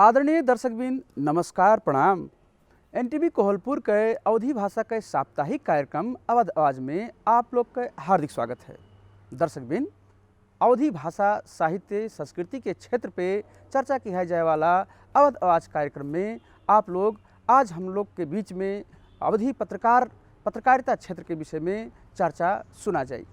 आदरणीय दर्शकबिन नमस्कार प्रणाम। एनटीवी कोहलपुर के अवधी भाषा के साप्ताहिक कार्यक्रम अवध आवाज में आप लोग का हार्दिक स्वागत है। दर्शकबिन, अवधी भाषा साहित्य संस्कृति के क्षेत्र पे चर्चा किया जाए वाला अवध आवाज कार्यक्रम में आप लोग आज हम लोग के बीच में अवधी पत्रकारिता क्षेत्र के विषय में चर्चा सुना जाए।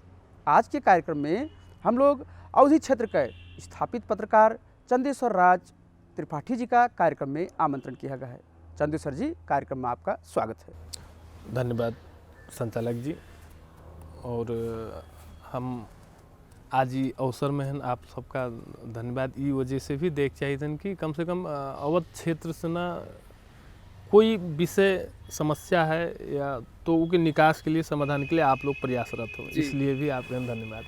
आज के कार्यक्रम में हम लोग अवधी क्षेत्र के स्थापित पत्रकार चंदेश्वर राज त्रिपाठी जी का कार्यक्रम में आमंत्रण किया गया है। चंदेश्वर जी, कार्यक्रम में आपका स्वागत है। धन्यवाद संचालक जी। और हम आज ही अवसर में हैं आप सबका धन्यवाद ई वजह से भी देख चाहिए थे कि कम से कम अवध क्षेत्र से ना कोई विषय समस्या है या तो उसके निकास के लिए समाधान के लिए आप लोग प्रयासरत हो, इसलिए भी आपका धन्यवाद।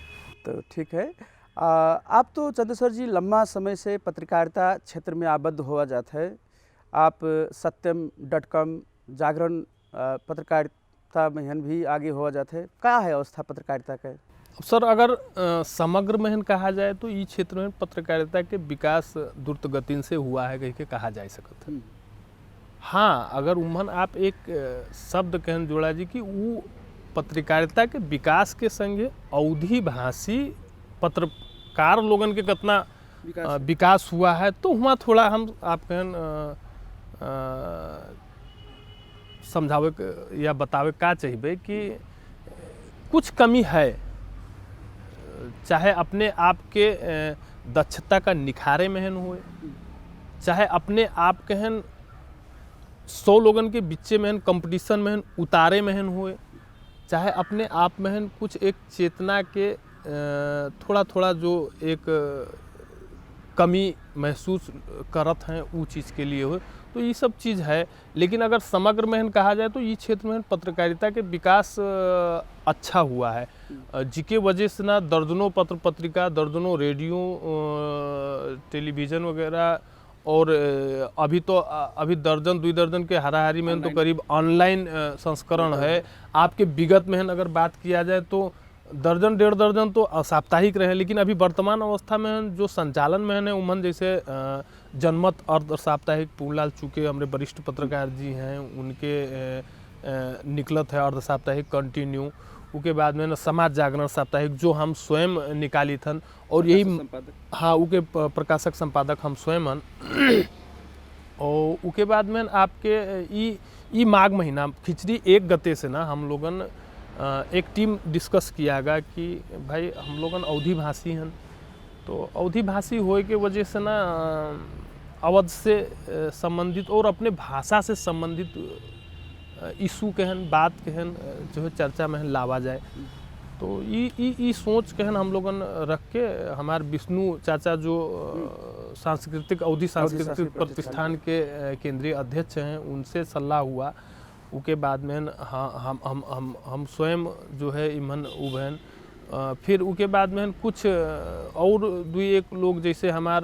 तो ठीक है, आप तो चंदेश्वर जी लंबा समय से पत्रकारिता क्षेत्र में आबद्ध हुआ जाता है। आप सत्यम.com जागरण पत्रकारिता में भी आगे हुआ जाते हैं। क्या है अवस्था पत्रकारिता का? सर, अगर समग्र में कहा जाए तो ये क्षेत्र में पत्रकारिता के विकास द्रुत गति से हुआ है कह के कहा जा सकता है। हाँ, अगर उमन आप एक शब्द कहन जोड़ा जी कि वो पत्रकारिता के विकास के संगे अवधी भाषी पत्रकार लोगन के कितना विकास हुआ है, तो वहाँ थोड़ा हम आप कहन समझावे या बतावे का चाहिए कि कुछ कमी है, चाहे अपने आप के दक्षता का निखारे में हुए, चाहे अपने आप कहन 100 लोगन के बीच में कंपटीशन में उतारे में हुए, चाहे अपने आप में कुछ एक चेतना के थोड़ा थोड़ा जो एक कमी महसूस करत हैं वो चीज़ के लिए हो, तो ये सब चीज़ है। लेकिन अगर समग्र में कहा जाए तो ये क्षेत्र में पत्रकारिता के विकास अच्छा हुआ है, जिसके वजह से ना दर्जनों पत्र पत्रिका, दर्जनों रेडियो टेलीविज़न वगैरह, और अभी दर्जन 2 दर्जन के हाराहारी में तो करीब ऑनलाइन संस्करण है। आपके विगत में अगर बात किया जाए तो दर्जन 1.5 दर्जन तो साप्ताहिक रहे, लेकिन अभी वर्तमान अवस्था में जो संचालन में है उमन जैसे जनमत अर्ध साप्ताहिक पूर्णलाल चूके हमारे वरिष्ठ पत्रकार जी हैं, उनके निकलत है अर्ध साप्ताहिक कंटिन्यू। उसके बाद में समाज जागरण साप्ताहिक जो हम स्वयं निकाली थन, और यही हाँ उके प्रकाशक संपादक हम स्वयं हन। और उसके बाद में आपके ई माघ महीना खिचड़ी 1 गते से ना हम लोगन एक टीम डिस्कस किया गया कि भाई हम लोगन अवधी भाषी हैं, तो अवधी भाषी होए के वजह से ना अवध से संबंधित और अपने भाषा से संबंधित इशू कहन बात कहन जो है चर्चा में लावा जाए। तो ये सोच कहन हम लोगन रख के हमारे विष्णु चाचा जो सांस्कृतिक अवधी सांस्कृतिक प्रतिष्ठान के केंद्रीय अध्यक्ष हैं, उनसे सलाह हुआ। उसके बाद में हाँ हम स्वयं जो है इमन उबहन, फिर उसके बाद में कुछ और 2-1 लोग जैसे हमार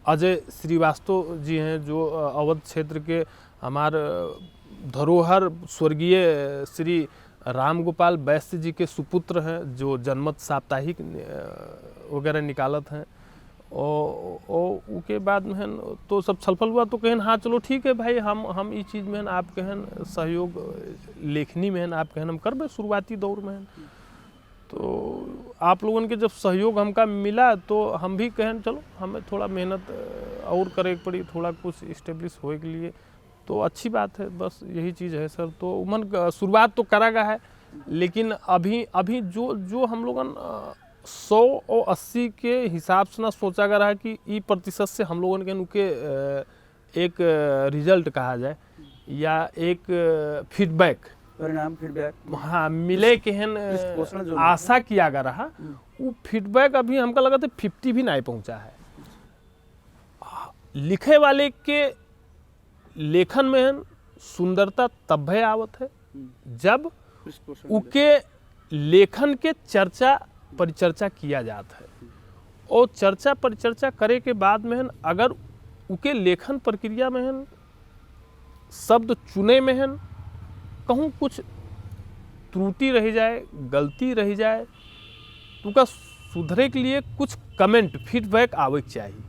अजय श्रीवास्तव जी हैं जो अवध क्षेत्र के हमार धरोहर स्वर्गीय श्री राम गोपाल वैश्य जी के सुपुत्र हैं, जो जनमत साप्ताहिक वगैरह निकालत हैं। और उसके बाद में तो सब छलफल हुआ, तो कहन हाँ चलो ठीक है भाई, हम इस चीज़ में आप कहन सहयोग लेखनी में आप कहन हम करबे शुरुआती दौर में। तो आप लोगों के जब सहयोग हमका मिला तो हम भी कहन चलो हमें थोड़ा मेहनत और करे पड़ी, थोड़ा कुछ इस्टेब्लिश होए के लिए, तो अच्छी बात है। बस यही चीज़ है सर। तो उमन शुरुआत तो करा गया है, लेकिन अभी जो हम लोगन 100 और 80 के हिसाब से ना सोचा गया है कि ई प्रतिशत से हम लोगों के उनके एक रिजल्ट कहा जाए या एक फीडबैक हाँ मिले केहन आशा किया गया रहा। वो फीडबैक अभी हमका लगा था 50 भी नहीं पहुंचा है। लिखे वाले के लेखन में सुंदरता तब है आवत है जब उनके लेखन के चर्चा परिचर्चा किया जाता है, और चर्चा परिचर्चा करे के बाद में अगर उनके लेखन प्रक्रिया में शब्द चुने में कहूँ कुछ त्रुटि रह जाए, गलती रह जाए, तो उनका सुधरे के लिए कुछ कमेंट फीडबैक आवे चाहिए।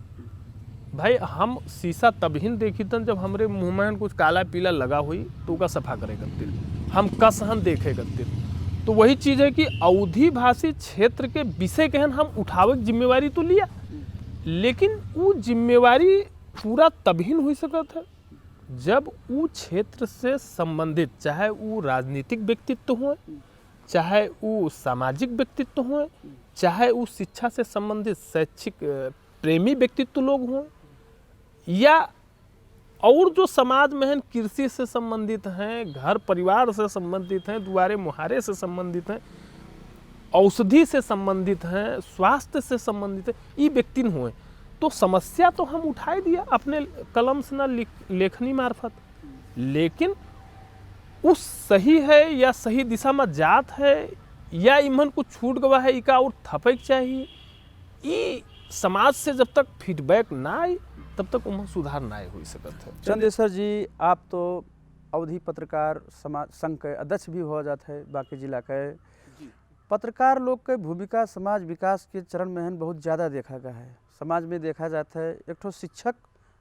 भाई हम शीशा तभी देखी तन जब हमरे मुंह में कुछ काला पीला लगा हुई तो उका सफा करे करते हम कसहन देखे करते। तो वही चीज़ है कि अवधी भाषी क्षेत्र के विषय कहन हम उठावे के जिम्मेवारी तो लिया, लेकिन वो जिम्मेवारी पूरा तभी हो सकत है जब वो क्षेत्र से संबंधित, चाहे वो राजनीतिक व्यक्तित्व हो, चाहे वो सामाजिक व्यक्तित्व हो, चाहे वो शिक्षा से संबंधित शैक्षिक प्रेमी व्यक्तित्व लोग हों, या और जो समाज में हैं कृषि से संबंधित हैं, घर परिवार से संबंधित हैं, दुआरे मुहारे से संबंधित हैं, औषधि से संबंधित हैं, स्वास्थ्य से संबंधित है, ये व्यक्ति हुए तो समस्या तो हम उठाए दिया अपने कलम से ना लेखनी मार्फत, लेकिन उस सही है या सही दिशा में जात है या इमन कुछ छूट गवा है इका और थपक चाहिए, ये समाज से जब तक फीडबैक ना आए तब तक उमन सुधार ना हो सकत है। चंदेश्वर जी, आप तो अवधी पत्रकार समाज संघ के अध्यक्ष भी हो जाते हैं बाकी जिला के। पत्रकार लोग के भूमिका समाज विकास के चरण में बहुत ज़्यादा देखा गया है। समाज में देखा जाता है एक ठो शिक्षक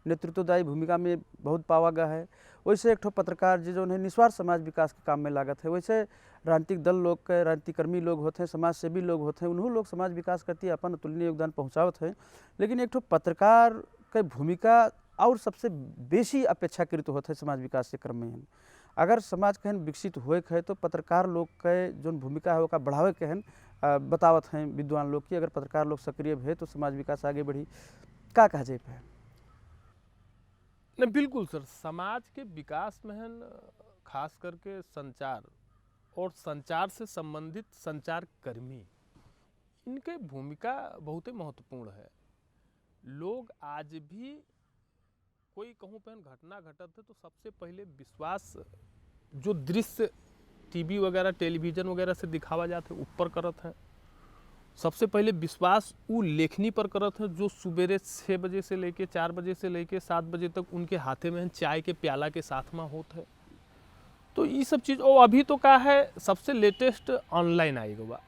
नेतृत्वदायी भूमिका में बहुत पावा गया है, वैसे एक ठो पत्रकार जी जो है निस्वार्थ समाज विकास के काम में लागत है। वैसे राजनीतिक दल लोग के राजनीतिकर्मी लोग होते हैं, समाज सेवी लोग होते हैं, उन्होंने लोग समाज विकास करती अपन अतुलनीय योगदान पहुँचावत है, लेकिन एक ठो पत्रकार के भूमिका और सबसे बेसी अपेक्षाकृत होता है समाज विकास के क्रम में। अगर समाज कहन विकसित होए है तो पत्रकार लोग के जो भूमिका है वो बढ़ावे के हन बतावत हैं विद्वान लोग की। अगर पत्रकार लोग सक्रिय है तो समाज विकास आगे बढ़ी, का कहा जाए है? नहीं, बिल्कुल सर, समाज के विकास में है खास करके संचार और संचार से संबंधित संचार कर्मी, इनके भूमिका बहुत ही महत्वपूर्ण है। लोग आज भी कोई कहूँ पे घटना घटत है तो सबसे पहले विश्वास जो दृश्य टीवी वगैरह टेलीविज़न वगैरह से दिखावा जाते हैं ऊपर करत हैं, सबसे पहले विश्वास वो लेखनी पर करत है जो सुबेरे 6 बजे से लेके 4 बजे से लेके 7 बजे तक उनके हाथे में चाय के प्याला के साथ में होता है। तो ये सब चीज़, और अभी तो क्या है सबसे लेटेस्ट ऑनलाइन आई गवा,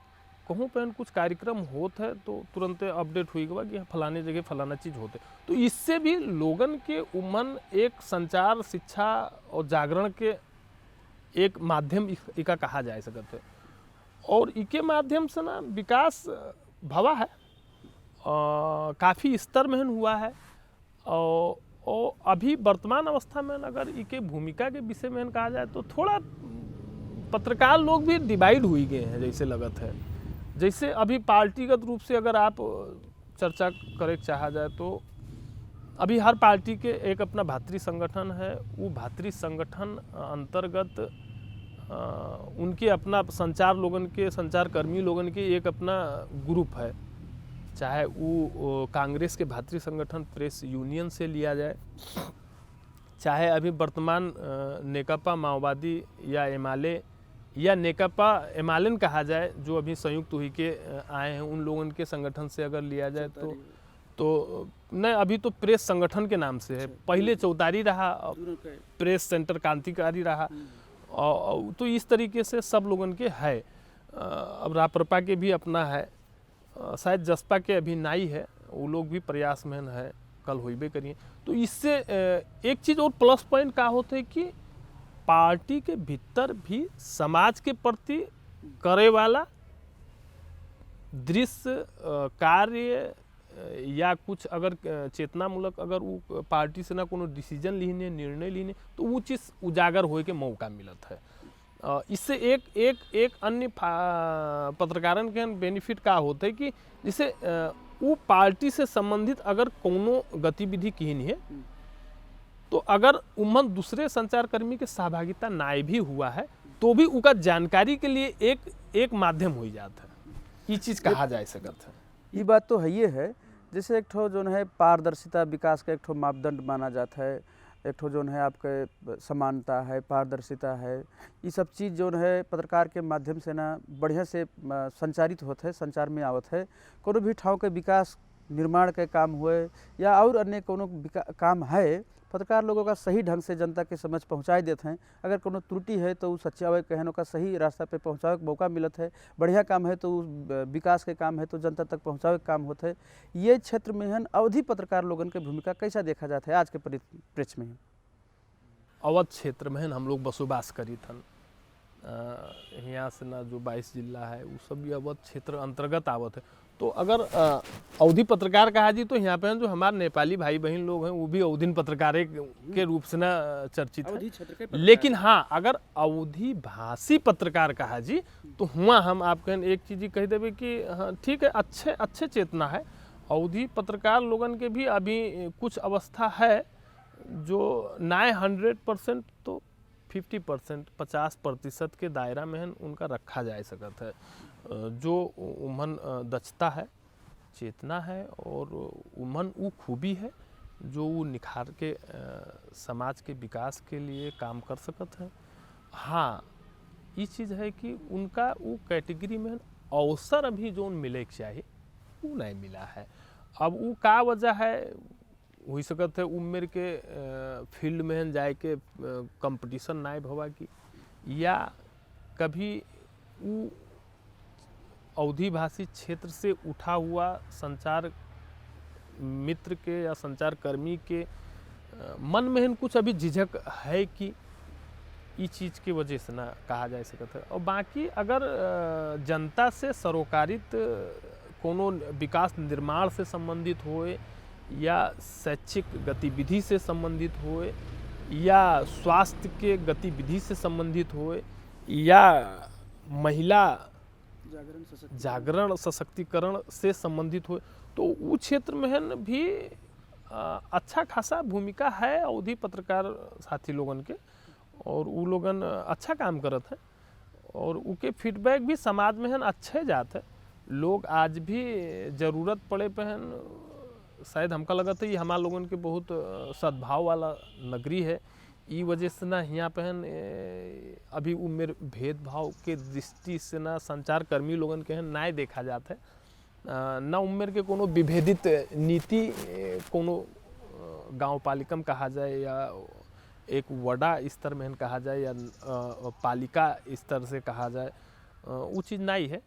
कहूँ पे कुछ कार्यक्रम होता है तो तुरंत अपडेट हुई गवा कि फलाने जगह फलाना चीज़ होते। तो इससे भी लोगन के उमन एक संचार शिक्षा और जागरण के एक माध्यम इका कहा जा सकता है, और इके माध्यम से ना विकास भवा है, काफ़ी स्तर में हुआ है। और अभी वर्तमान अवस्था में अगर इके भूमिका के विषय में कहा जाए तो थोड़ा पत्रकार लोग भी डिवाइड हुई गए हैं जैसे लगत है। जैसे अभी पार्टीगत रूप से अगर आप चर्चा करे चाहा जाए तो अभी हर पार्टी के एक अपना भातृ संगठन है, वो भातृ संगठन अंतर्गत उनके अपना संचार लोगन के संचार कर्मी लोगन के एक अपना ग्रुप है, चाहे वो कांग्रेस के भातृ संगठन प्रेस यूनियन से लिया जाए, चाहे अभी वर्तमान नेकपा माओवादी या एमाले या नेकपा एमालेन कहा जाए जो अभी संयुक्त हुई के आए हैं उन लोगों के संगठन से अगर लिया जाए तो नहीं, अभी तो प्रेस संगठन के नाम से है, पहले चौतारी रहा, प्रेस सेंटर क्रांतिकारी रहा, और तो इस तरीके से सब लोगन के है। अब राप्रपा के भी अपना है, शायद जसपा के अभी नाई है, वो लोग भी प्रयास में है, कल होइबे करिए। तो इससे एक चीज़ और प्लस पॉइंट का होता है कि पार्टी के भीतर भी समाज के प्रति करे वाला दृश्य कार्य या कुछ अगर चेतनामूलक अगर वो पार्टी से ना कोनो डिसीजन लीने निर्णय लीने तो वो चीज़ उजागर होए के मौका मिलत है। इससे एक अन्य पत्रकारन के बेनिफिट का होता है कि जैसे वो पार्टी से संबंधित अगर कोनो गतिविधि की है तो अगर उमन दूसरे संचारकर्मी के सहभागिता ना भी हुआ है तो भी उनका जानकारी के लिए एक माध्यम हो जाता है, ये चीज़ कहा जा सकता है। ये बात तो है, ये है जैसे एक ठो जो है पारदर्शिता विकास का एक ठो मापदंड माना जाता है, एक ठो जो है आपके समानता है, पारदर्शिता है, ये सब चीज़ जो है पत्रकार के माध्यम से ना बढ़िया से संचारित होता है, संचार में आवत है। कोनो भी ठाव के विकास निर्माण के काम हुए या और अन्य कोनो काम है, पत्रकार लोगों का सही ढंग से जनता के समझ पहुँचाए देते हैं। अगर कोनो त्रुटि है तो सच्चावे कहनों का सही रास्ता पे पहुँचावे के मौका मिलत है। बढ़िया काम है तो विकास के काम है तो जनता तक पहुँचावे के काम होता है। ये क्षेत्र में है अवधि पत्रकार लोगन के भूमिका कैसा देखा जाता है आज के परिप्रेक्ष्य में? अवध क्षेत्र में हम लोग बसोबास करी थन। यहाँ से ना जो 22 जिला है वो सब भी अवध क्षेत्र अंतर्गत आवत है। तो अगर अवधि पत्रकार कहा जी तो यहाँ पे जो हमारे नेपाली भाई बहन लोग हैं वो भी अवधिन पत्रकार के रूप से ना चर्चित है। लेकिन हाँ, अगर अवधि भाषी पत्रकार कहा जी तो हुआ हम आप एक चीज़ कह देवे कि हाँ ठीक है, अच्छे चेतना है। अवधि पत्रकार लोगन के भी अभी कुछ अवस्था है जो नाय 100% तो 50% 50% के दायरा में उनका रखा जा सकता है। जो उमन दक्षता है, चेतना है और उमन वो खूबी है जो वो निखार के समाज के विकास के लिए काम कर सकत है। हाँ, ये चीज़ है कि उनका वो कैटेगरी में अवसर अभी जो मिले चाहिए वो नहीं मिला है। अब वो का वजह है हो सकत है उम्र के फील्ड में जाए के कंपटीशन नाइब होगा कि या कभी वो अवधि भाषी क्षेत्र से उठा हुआ संचार मित्र के या संचार कर्मी के मन में कुछ अभी झिझक है कि इस चीज़ की वजह से ना कहा जा सकता है। और बाकी अगर जनता से सरोकारित कोनो विकास निर्माण से संबंधित होए या शैक्षिक गतिविधि से संबंधित होए या स्वास्थ्य के गतिविधि से संबंधित होए या महिला जागरण सशक्तिकरण से संबंधित हो तो वो क्षेत्र में भी अच्छा खासा भूमिका है अवधि पत्रकार साथी लोगन के और वो लोगन अच्छा काम करत है और उनके फीडबैक भी समाज में अच्छे जात है। लोग आज भी ज़रूरत पड़े पे शायद हमका लगता है ये हमारे लोगन के बहुत सद्भाव वाला नगरी है। ई वजह से ना यहाँ पे अभी उम्र भेदभाव के दृष्टि से ना संचार कर्मी लोगन के ना देखा जाता है। ना उम्र के कोनो विभेदित नीति कोनो गांव पालिकम कहा जाए या एक वडा स्तर में कहा जाए या पालिका स्तर से कहा जाए, वो चीज़ नहीं है।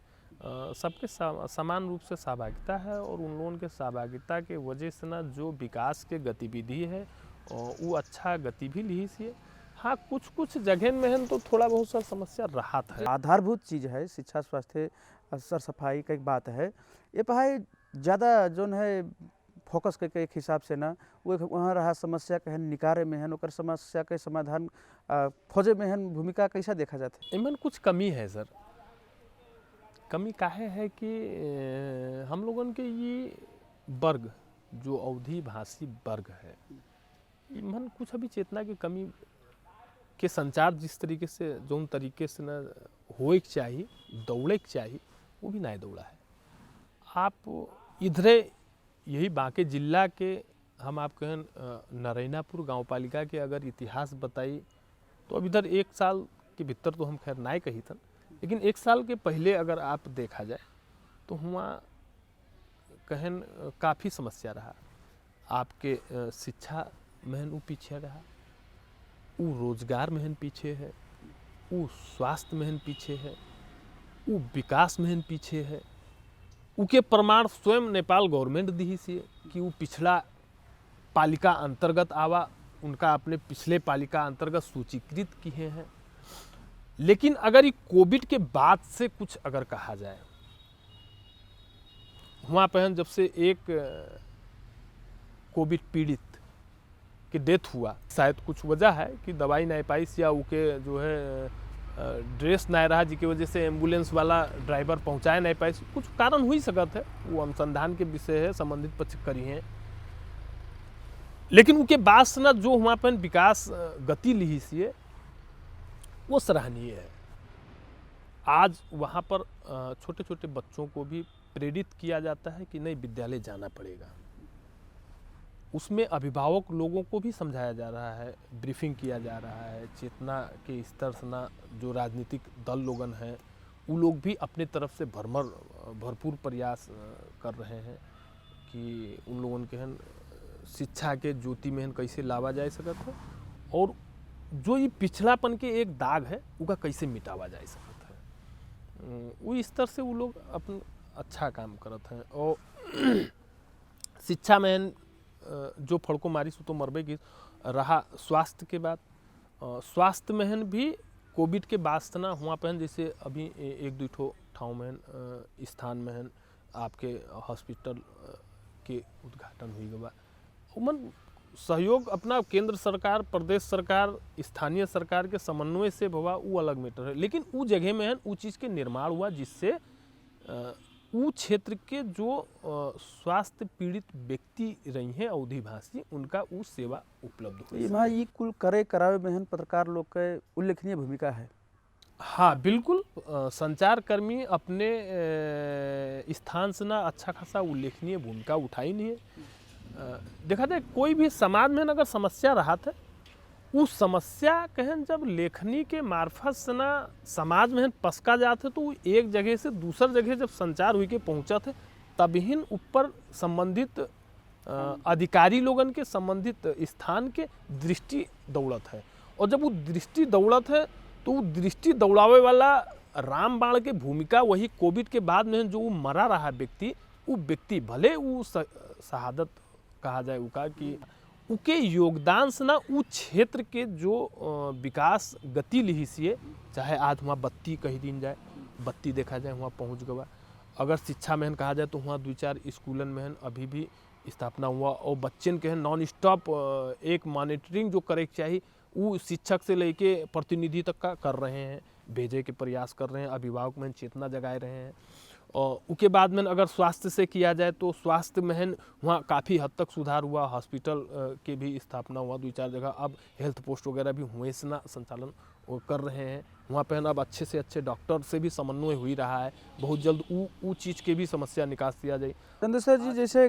सबके समान रूप से सहभागिता है और उन लोगों के सहभागिता के वजह से ना जो विकास के गतिविधि है वो अच्छा गति भी ली सी। हाँ, कुछ जगह में तो थोड़ा बहुत सा समस्या रहा है। आधारभूत चीज़ है शिक्षा, स्वास्थ्य, सर सफाई का एक बात है। ये पढ़ाई ज़्यादा जो है फोकस करके एक हिसाब से ना वो वहाँ रहा समस्या के निकारे में और समस्या के समाधान खोजे में भूमिका कैसा देखा जाता है? इनमें कुछ कमी है सर। कमी काहे है कि हम लोगन के ये वर्ग जो अवधि भाषी वर्ग है इमन कुछ अभी चेतना की कमी के संचार जिस तरीके से जो तरीके से न होए के चाहिए, दौड़े के चाहिए, वो भी नहीं दौड़ा है। आप इधरे यही बांके जिला के हम आप कहें नारायणापुर गांव पालिका के अगर इतिहास बताई तो अब इधर 1 साल के भीतर तो हम खैर नहीं कही था, लेकिन 1 साल के पहले अगर आप देखा जाए तो हुआ कहन काफ़ी समस्या रहा। आपके शिक्षा में वो पीछे रहा, वो रोजगार में पीछे है, वो स्वास्थ्य में पीछे है, वो विकास में पीछे है। उके प्रमाण स्वयं नेपाल गवर्नमेंट दी से कि वो पिछड़ा पालिका अंतर्गत आवा, उनका अपने पिछले पालिका अंतर्गत सूचीकृत किए हैं। लेकिन अगर ये कोविड के बाद से कुछ अगर कहा जाए, वहाँ पे जब से एक कोविड पीड़ित की डेथ हुआ, शायद कुछ वजह है कि दवाई नहीं पाई या उके जो है ड्रेस नहीं रहा जिसकी वजह से एम्बुलेंस वाला ड्राइवर पहुंचाए नहीं पाए, कुछ कारण हुई सकत है, वो अनुसंधान के विषय है, संबंधित पक्ष करी हैं। लेकिन उनके बाद से ना जो वहाँ पर विकास गति ली सी वो सराहनीय है। आज वहाँ पर छोटे छोटे बच्चों को भी प्रेरित किया जाता है कि नहीं विद्यालय जाना पड़ेगा। उसमें अभिभावक लोगों को भी समझाया जा रहा है, ब्रीफिंग किया जा रहा है। चेतना के स्तर से ना जो राजनीतिक दल लोगन हैं वो लोग भी अपने तरफ से भरपूर प्रयास कर रहे हैं कि उन लोगन के हन शिक्षा के ज्योति में हन कैसे लावा जा सकत है, और जो ये पिछड़ापन के एक दाग है उका कैसे मिटावा जा सकत है। वो इस तरह से वो लोग अपन अच्छा काम करत हैं। और शिक्षा में हन जो फड़को मारी सो तो मरबे की रहा। स्वास्थ्य के बाद स्वास्थ्य में हन भी कोविड के बास्तना हुआ पहन, जैसे अभी एक दो ठो ठाव में स्थान में हन आपके हॉस्पिटल के उद्घाटन हुई गवा। उमन सहयोग अपना केंद्र सरकार, प्रदेश सरकार, स्थानीय सरकार के समन्वय से हुआ, वो अलग मैटर है। लेकिन वो जगह में है वो चीज़ के निर्माण हुआ जिससे वो क्षेत्र के जो स्वास्थ्य पीड़ित व्यक्ति रही हैं अवधी भाषी, उनका वो सेवा उपलब्ध हुई। यहाँ ये कुल करे करावे में पत्रकार लोग के उल्लेखनीय भूमिका है। हाँ बिल्कुल, संचारकर्मी अपने स्थान से ना अच्छा खासा उल्लेखनीय भूमिका उठाई नहीं है। देखा जाए कोई भी समाज में अगर समस्या रहा था, उस समस्या कहन जब लेखनी के मार्फत से ना समाज में पसका जाते तो एक जगह से दूसर जगह जब संचार हुई के पहुँचा थे, तभी ऊपर संबंधित अधिकारी लोगन के संबंधित स्थान के दृष्टि दौड़त है। और जब वो दृष्टि दौड़त है तो वो दृष्टि दौड़ावे वाला रामबाण के भूमिका वही कोविड के बाद में जो मरा रहा व्यक्ति, वो व्यक्ति भले वो शहादत कहा जाए उका कि उके योगदान से ना उस क्षेत्र के जो विकास गति लिहिसिए, चाहे आज वहाँ बत्ती कही दिन जाए, बत्ती देखा जाए वहाँ पहुँच गवा। अगर शिक्षा में कहा जाए तो वहाँ 2-4 स्कूलन में अभी भी स्थापना हुआ, और बच्चन के नॉन स्टॉप एक मॉनिटरिंग जो करे चाहिए वो शिक्षक से लेके प्रतिनिधि तक का कर रहे हैं, भेजे के प्रयास कर रहे हैं, अभिभावक में चेतना जगाए रहे हैं। और उसके बाद में अगर स्वास्थ्य से किया जाए तो स्वास्थ्य में वहाँ काफ़ी हद तक सुधार हुआ, हॉस्पिटल के भी स्थापना हुआ 2-4 जगह, अब हेल्थ पोस्ट वगैरह भी हुए से ना संचालन वो कर रहे हैं। वहाँ पर अब अच्छे से अच्छे डॉक्टर से भी समन्वय हो ही रहा है, बहुत जल्द वो चीज़ के भी समस्या निकास किया जाए। चंद्रशेखर जी, जैसे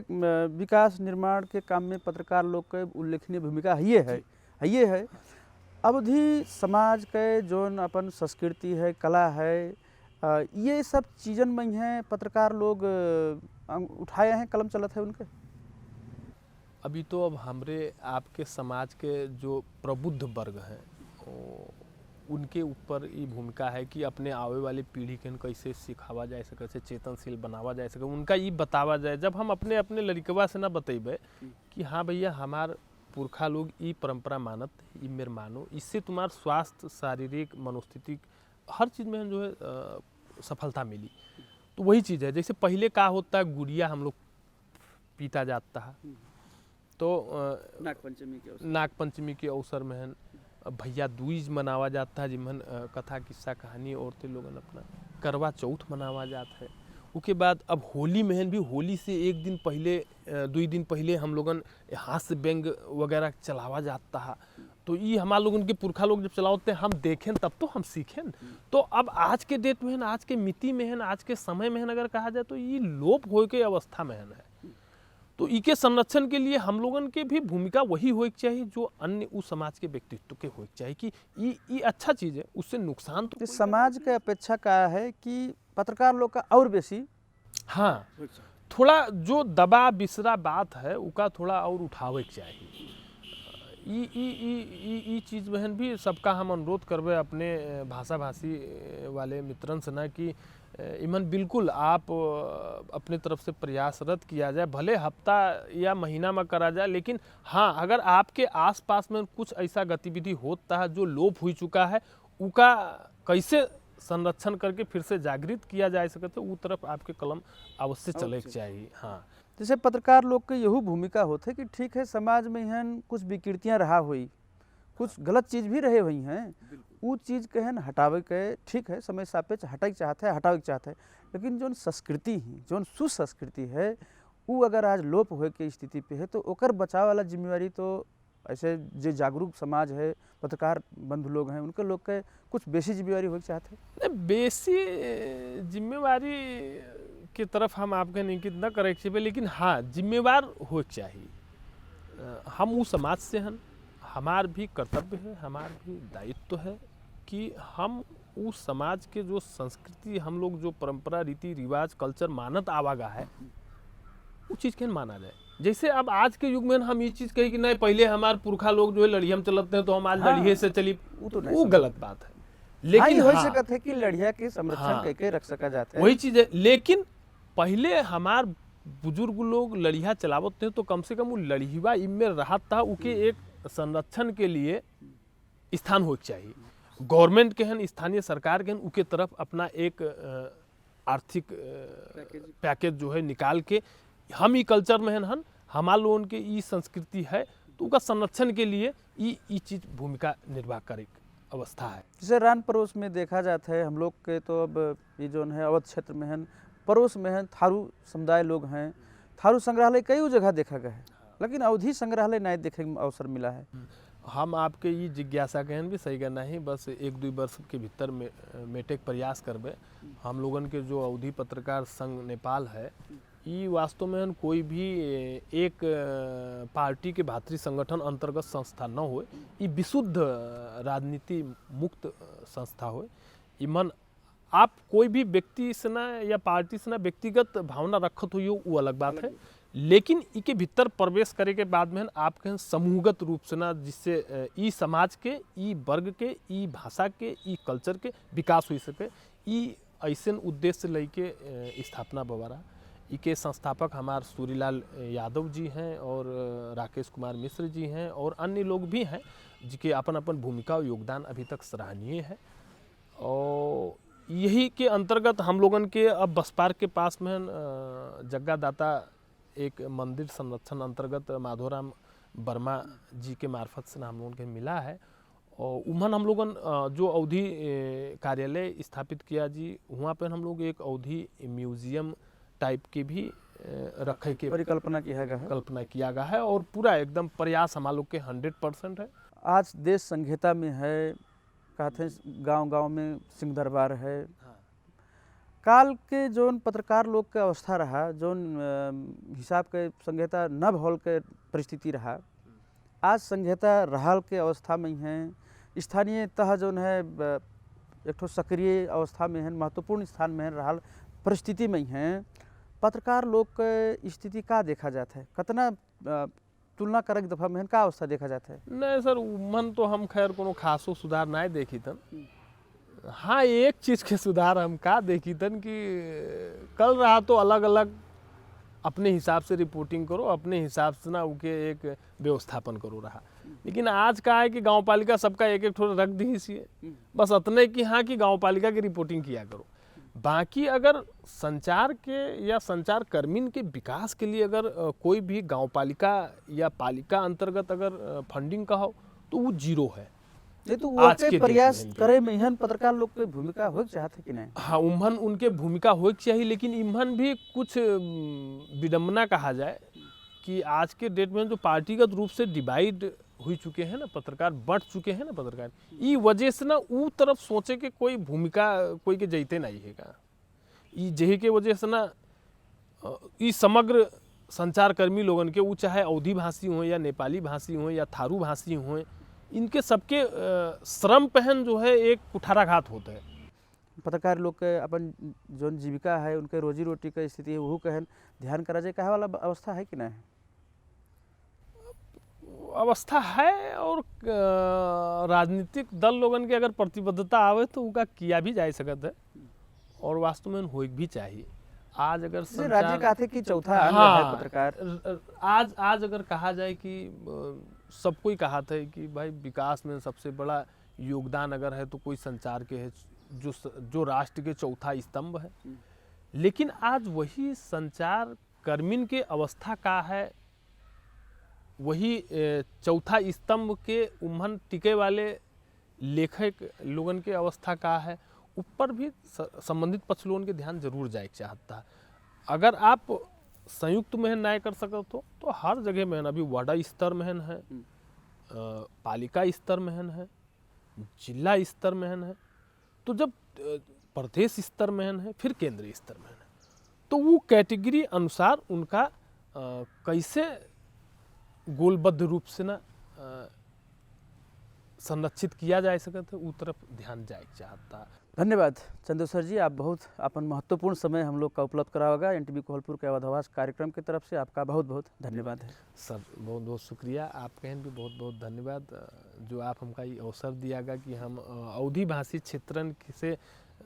विकास निर्माण के काम में पत्रकार लोग के उल्लेखनीय भूमिका ये है। अवधि समाज के जोन अपन संस्कृति है, कला है, ये सब चीज़न में हैं पत्रकार लोग उठाए हैं, कलम चलत है उनके। अभी तो अब हमरे आपके समाज के जो प्रबुद्ध वर्ग हैं उनके ऊपर ये भूमिका है कि अपने आवे वाली पीढ़ी के कैसे सिखावा जाए सके, कैसे चेतनशील बनावा जाए सके, उनका ये बतावा जाए। जब हम अपने लड़कवा से ना बतेबे कि हाँ भैया हमार पुरखा लोग ये परंपरा मानत, ये मेरे मानो, इससे तुम्हार स्वास्थ्य, शारीरिक, मनोस्थिति हर चीज़ में जो है सफलता मिली। तो वही चीज़ है, जैसे पहले क्या होता है, गुड़िया हम लोग पीता जाता है, तो नागपंचमी के अवसर में भैया दूज मनावा जाता है, जिमन कथा किस्सा कहानी औरतें लोगन अपना करवा चौथ मनावा जाता है। उसके बाद अब होली में भी, होली से एक दिन पहले 2 दिन पहले हम लोगन हास्य व्यंग वगैरह चलावा जाता है। तो ये हमारे लोगन के पुरखा लोग जब चलाते हैं, हम देखें तब तो हम सीखें। तो अब आज के डेट में, आज के मिति में, आज के समय में अगर कहा जाए तो ये लोप हो के अवस्था में है। तो इके संरक्षण के लिए हम लोगन के भी भूमिका वही हो चाहिए जो अन्य उस समाज के व्यक्तित्व के हो चाहिए कि ये अच्छा चीज़ है, उससे नुकसान तो समाज के अपेक्षा का है कि पत्रकार लोग का और बेसी, हाँ, थोड़ा जो दबा बिसरा बात है उसका थोड़ा और उठावे के चाहिए। ई चीज़ बहन भी सबका हम अनुरोध करबे अपने भाषा भाषी वाले मित्रन से ना कि इमन बिल्कुल आप अपने तरफ से प्रयासरत किया जाए, भले हफ्ता या महीना में करा जाए, लेकिन हाँ अगर आपके आसपास में कुछ ऐसा गतिविधि होता है जो लोप हो चुका है, उसका कैसे संरक्षण करके फिर से जागृत किया जा सके, तो वो तरफ आपके कलम अवश्य चले चाहिए। हाँ, जैसे पत्रकार लोग के यही भूमिका होते है कि ठीक है समाज में हन कुछ विकृतियाँ रहा हुई, कुछ गलत चीज़ भी रहे हुई हैं, वो चीज़ के हन हटावे के, ठीक है समय सापेक्ष हटावे चाहते हैं, लेकिन जो संस्कृति है, जो सुसंस्कृति है, वो अगर आज लोप होए के स्थिति पे है तो ओकर बचाव वाला जिम्मेवारी तो ऐसे जो जागरूक समाज है, पत्रकार बंधु लोग हैं, उनके लोग के कुछ बेसी जिम्मेवारी हो चाहते हैं। बेसी जिम्मेवारी की तरफ हम आपके निकित न करे चाहिए, लेकिन हाँ जिम्मेवार हो चाहिए। हम उस समाज से हैं, हमार भी कर्तव्य है, हमार भी दायित्व है कि हम उस समाज के जो संस्कृति, हम लोग जो परंपरा, रीति रिवाज, कल्चर मानत आवागा है, वो चीज़ के माना जाए। जैसे अब आज के युग में हम ये चीज़ कही कि नहीं पहले हमारे पुरखा लोग जो है लड़िया में चलते हैं तो हम आज हाँ, लड़िए से चली, वो तो नहीं वो संभव। गलत बात है। हाँ, लेकिन ये हो हाँ, सकत है कि लड़िया के संरक्षण हाँ, करके रख सका जाता है। वही चीज़ है। लेकिन पहले हमार बुजुर्ग लोग लड़िया चलावत थे तो कम से कम वो लड़िया इनमें राहत था, उके एक संरक्षण के लिए स्थान हो चाहिए। गवर्नमेंट के हन, स्थानीय सरकार के हन, उके तरफ अपना एक आर्थिक पैकेज जो है निकाल के हम ई कल्चर में हन हमार लोगन के ई संस्कृति है तो उसका संरक्षण के लिए ई चीज भूमिका निर्वाह करे अवस्था है। जैसे रान पड़ोस में देखा जाता है, हम लोग के तो अब ये जो है अवध क्षेत्र में है, पड़ोस में है थारू समुदाय लोग हैं। थारू संग्रहालय कई जगह देखा गया है, लेकिन अवधि संग्रहालय नहीं देखने में अवसर मिला है। हम आपके ये जिज्ञासा कहन भी सही करना ही बस 1-2 वर्ष के भीतर में मेटे के प्रयास करबे। हम लोगन के जो अवधि पत्रकार संघ नेपाल है, ये वास्तव में कोई भी एक पार्टी के भातृ संगठन अंतर्गत संस्था न हो, ये विशुद्ध राजनीति मुक्त संस्था हो। इमन आप कोई भी व्यक्ति से ना या पार्टी से ना व्यक्तिगत भावना रखत हो, वो अलग बात है। लेकिन इके भीतर प्रवेश करे के बाद में आप कहें समूहगत रूप से ना, जिससे ई समाज के, ई वर्ग के, ई भाषा के, ई कल्चर के विकास हो सके, ई ऐसे उद्देश्य लेके स्थापना बवारा। इके संस्थापक हमारे सूरीलाल यादव जी हैं और राकेश कुमार मिश्र जी हैं और अन्य लोग भी हैं जिनके अपन अपन भूमिका और योगदान अभी तक सराहनीय है। और यही के अंतर्गत हम लोगन के अब बस पार्क के पास में जग्गा दाता एक मंदिर संरक्षण अंतर्गत माधोराम वर्मा जी के मार्फत से हम लोगों के मिला है। और उमन हम लोगन जो अवधि कार्यालय स्थापित किया जी, वहाँ पर हम लोग एक अवधि म्यूजियम टाइप के भी रखे के परिकल्पना किया गया है। कल्पना किया गया है और पूरा एकदम प्रयास हमारे लोग के 100% है। आज देश संहिता में है, कहते हैं गांव-गांव में सिंह दरबार है। काल के जोन पत्रकार लोग के अवस्था रहा, जोन हिसाब के संहिता न भल के परिस्थिति रहा, आज संहिता रहल के अवस्था में हैं। स्थानीय तह जोन है एक ठो सक्रिय अवस्था में है, महत्वपूर्ण स्थान में है, रहल परिस्थिति में हैं। पत्रकार लोग के स्थिति का देखा जाता है, कितना तुलना करक दफा में का अवस्था देखा जाता है? नहीं सर, मन तो हम खैर कोनो खासो सुधार नहीं देखी तन। हाँ, एक चीज़ के सुधार हम का देखी तन कि कल रहा तो अलग अलग अपने हिसाब से रिपोर्टिंग करो, अपने हिसाब से ना उनके एक व्यवस्थापन करो रहा। लेकिन आज का है कि गांव पालिका सबका एक एक ठोर रख दी इसी, बस अतने कि हाँ कि गांव पालिका की रिपोर्टिंग किया करो। बाकी अगर संचार के या संचार कर्मियों के विकास के लिए अगर कोई भी गांव पालिका या पालिका अंतर्गत अगर फंडिंग का हो तो वो जीरो है। ये तो वो के प्रयास करे में इहन पत्रकार लोग के भूमिका हो चाहते कि नहीं? हाँ, उम्हन उनके भूमिका हो चाहिए, लेकिन इम्हन भी कुछ विडम्बना कहा जाए कि आज के डेट में जो पार्टीगत रूप से डिवाइड हो चुके हैं ना पत्रकार, बढ़ चुके हैं ना पत्रकार, ई वजह से ना ऊ तरफ सोचे के कोई भूमिका कोई के जैते नहीं है का। ई जही के वजह से ना ई समग्र संचारकर्मी लोगन के, वो चाहे अवधी भाषी हों या नेपाली भाषी हों या थारू भाषी हों, इनके सबके श्रम पहन जो है एक कुठाराघात होता है। पत्रकार लोग के अपन जो जीविका है, उनके रोजी रोटी का स्थिति है, वो कहन ध्यान करा जाए कहा वाला अवस्था है कि नहीं? अवस्था है, और राजनीतिक दल लोगन के अगर प्रतिबद्धता आवे तो उनका किया भी जा सकता है और वास्तव में हो भी चाहिए। आज अगर राज्य का थे कि चौथा अंग है पत्रकार, आज अगर कहा जाए कि सबको ही कहा था कि भाई विकास में सबसे बड़ा योगदान अगर है तो कोई संचार के है, जो राष्ट्र के चौथा स्तंभ है। लेकिन आज वही संचार कर्मियों के अवस्था का है, वही चौथा स्तंभ के उम्हन टिके वाले लेखक लोगन के अवस्था का है, ऊपर भी संबंधित पक्ष लोगन के ध्यान जरूर जाए चाहता है। अगर आप संयुक्त में नहीं कर सकते तो हर जगह में अभी वार्ड स्तर में है, पालिका स्तर में है, जिला स्तर में है, तो जब प्रदेश स्तर में है, फिर केंद्रीय स्तर में है, तो वो कैटेगरी अनुसार उनका कैसे गोलबद्ध रूप से ना संरक्षित किया जा सकत है उ तरफ ध्यान जाए चाहता। धन्यवाद चंदेश्वर जी, आप बहुत अपन महत्वपूर्ण समय हम लोग का उपलब्ध करा होगा। एनटीवी कोहलपुर के अवध आवाज़ कार्यक्रम की तरफ से आपका बहुत बहुत धन्यवाद है। सर बहुत बहुत शुक्रिया, आपके भी बहुत बहुत धन्यवाद जो आप हमका ये अवसर दियागा कि हम अवधी भाषी क्षेत्रन से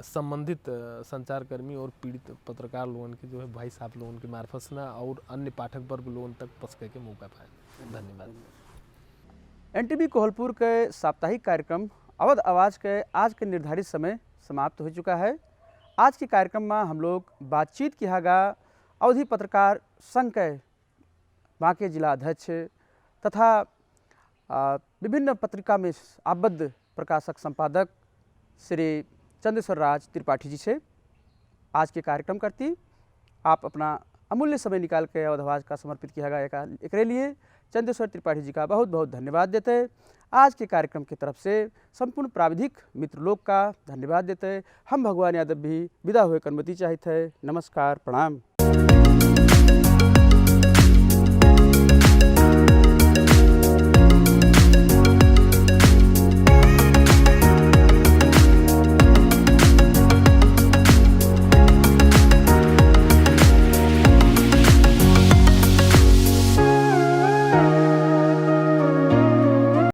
संबंधित संचारकर्मी और पीड़ित पत्रकार लोगों के जो है भाई साहब लोगों के मार्फत से और अन्य पाठक वर्ग लोगों तक पहुँचने के मौका पाए। धन्यवाद। एनटीवी कोहलपुर के साप्ताहिक कार्यक्रम अवध आवाज़ के आज के निर्धारित समय समाप्त हो चुका है। आज के कार्यक्रम में हम लोग बातचीत किया गा अवधी पत्रकार संघ के बांके जिला अध्यक्ष तथा विभिन्न पत्रिका में आबद्ध प्रकाशक संपादक श्री चंदेश्वर राज त्रिपाठी जी से। आज के कार्यक्रम करती आप अपना अमूल्य समय निकाल के अवध आवाज़ का समर्पित किया गया एक लिए चंदेश्वर त्रिपाठी जी का बहुत बहुत धन्यवाद देते हैं। आज के कार्यक्रम की तरफ से संपूर्ण प्राविधिक मित्र लोग का धन्यवाद देते हैं। हम भगवान यादव भी विदा हुए अनुमति चाहते हैं। नमस्कार, प्रणाम।